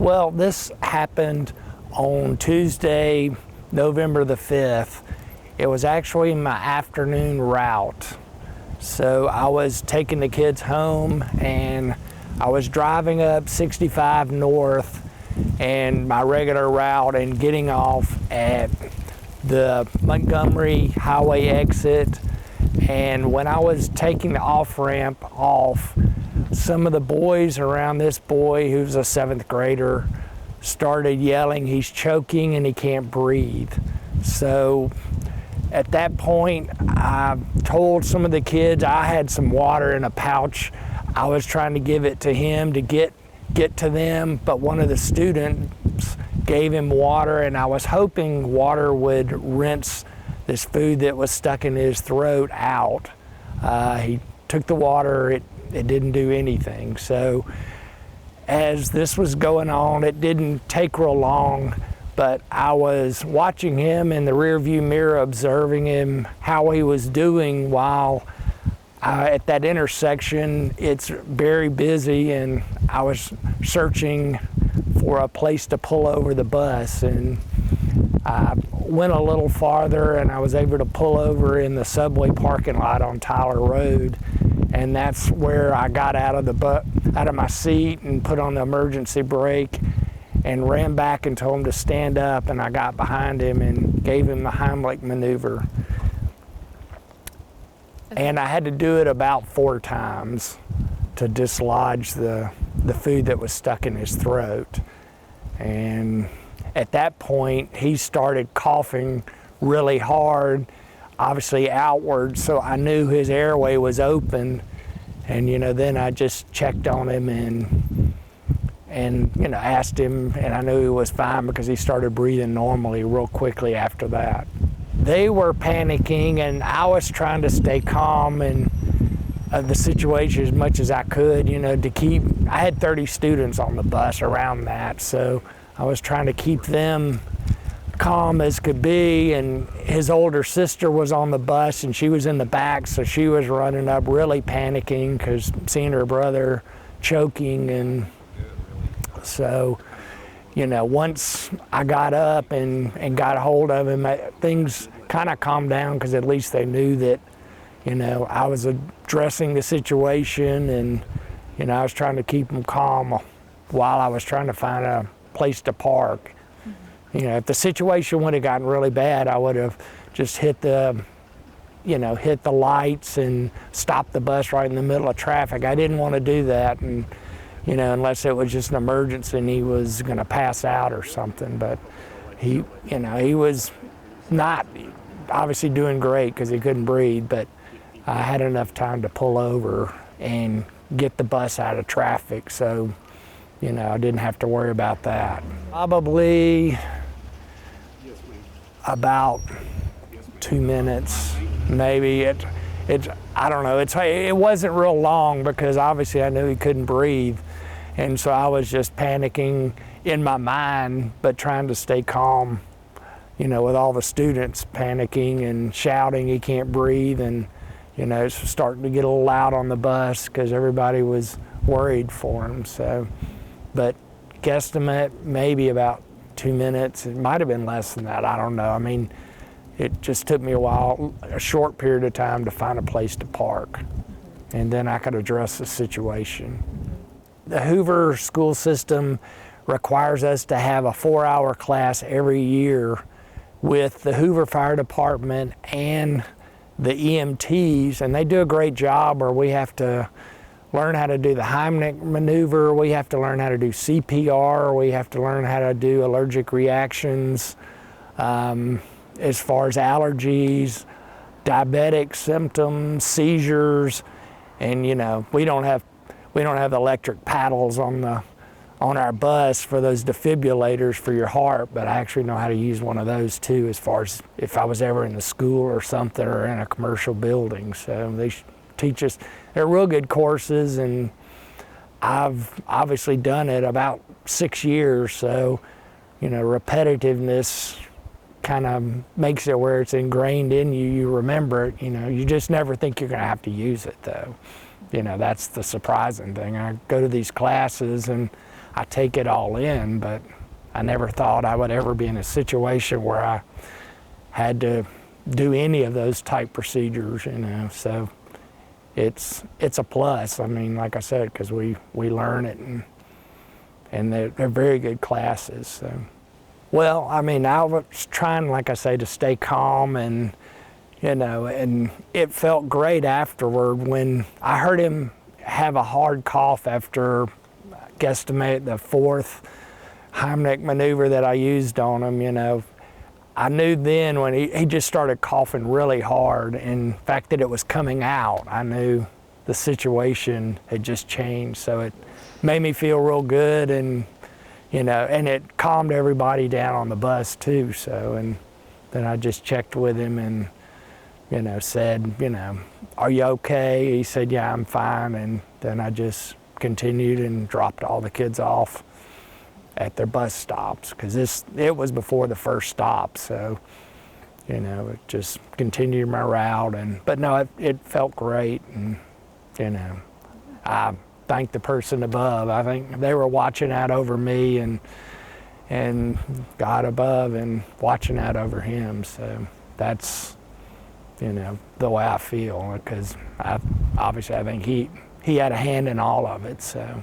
Well, this happened on Tuesday, November the 5th. It was actually my afternoon route. So I was taking the kids home and I was driving up 65 north and my regular route and getting off at the Montgomery Highway exit. And when I was taking the off-ramp off, some of the boys around this boy, who's a 7th grader, started yelling, he's choking and he can't breathe. So at that point, I told some of the kids I had some water in a pouch. I was trying to give it to him to get to them, but one of the students gave him water, and I was hoping water would rinse this food that was stuck in his throat out. He took the water, it didn't do anything. So as this was going on, it didn't take real long, but I was watching him in the rearview mirror, observing him, how he was doing while at that intersection. It's very busy, and I was searching for a place to pull over the bus, and I went a little farther and I was able to pull over in the subway parking lot on Tyler Road, and that's where I got out of my seat and put on the emergency brake and ran back and told him to stand up, and I got behind him and gave him the Heimlich maneuver. And I had to do it about 4 times to dislodge the food that was stuck in his throat. And at that point, he started coughing really hard, obviously outward, so I knew his airway was open. And then I just checked on him and asked him, and I knew he was fine because he started breathing normally real quickly after that. They were panicking, and I was trying to stay calm and the situation as much as I could, to keep. I had 30 students on the bus around that, so I was trying to keep them calm as could be. And his older sister was on the bus, and she was in the back, so she was running up really panicking because seeing her brother choking. And so once I got up and got a hold of him, things kind of calmed down, because at least they knew that, I was addressing the situation, and, I was trying to keep them calm while I was trying to find a place to park. If the situation would have gotten really bad, I would have just hit the lights and stopped the bus right in the middle of traffic. I didn't want to do that, and unless it was just an emergency and he was going to pass out or something. But he was not obviously doing great because he couldn't breathe, but I had enough time to pull over and get the bus out of traffic, so I didn't have to worry about that. Probably about 2 minutes, maybe. I don't know. It wasn't real long because obviously I knew he couldn't breathe. And so I was just panicking in my mind, but trying to stay calm, with all the students panicking and shouting he can't breathe, and, it's starting to get a little loud on the bus because everybody was worried for him. So, but guesstimate maybe about 2 minutes. It might have been less than that. I don't know. I mean, it just took me a short period of time to find a place to park, and then I could address the situation. The Hoover school system requires us to have a 4-hour class every year with the Hoover Fire Department and the EMTs, and they do a great job where we have to learn how to do the Heimlich maneuver, we have to learn how to do CPR, we have to learn how to do allergic reactions, as far as allergies, diabetic symptoms, seizures, and we don't have electric paddles on our bus for those defibrillators for your heart, but I actually know how to use one of those too, as far as if I was ever in the school or something or in a commercial building. So they teach us. They're real good courses, and I've obviously done it about 6 years, so repetitiveness kind of makes it where it's ingrained in you. You remember it. You just never think you're going to have to use it, though. That's the surprising thing. I go to these classes and I take it all in, but I never thought I would ever be in a situation where I had to do any of those type procedures, you know. So it's a plus. I mean, like I said, because we learn it, and they're very good classes. So. Well, I mean, I was trying, like I say, to stay calm, and you know, and it felt great afterward when I heard him have a hard cough after, guesstimate, the fourth Heimlich maneuver that I used on him. You know, I knew then when he just started coughing really hard, and the fact that it was coming out, I knew the situation had just changed. So it made me feel real good, and you know, and it calmed everybody down on the bus too. So, and then I just checked with him and, you know, said, you know, are you okay? He said, yeah, I'm fine. And then I just continued and dropped all the kids off at their bus stops, because it was before the first stop. So, you know, it just continued my route. But no, it felt great. And, you know, I thank the person above. I think they were watching out over me, and God above and watching out over him. So that's, you know, the way I feel, because obviously I think he had a hand in all of it. So.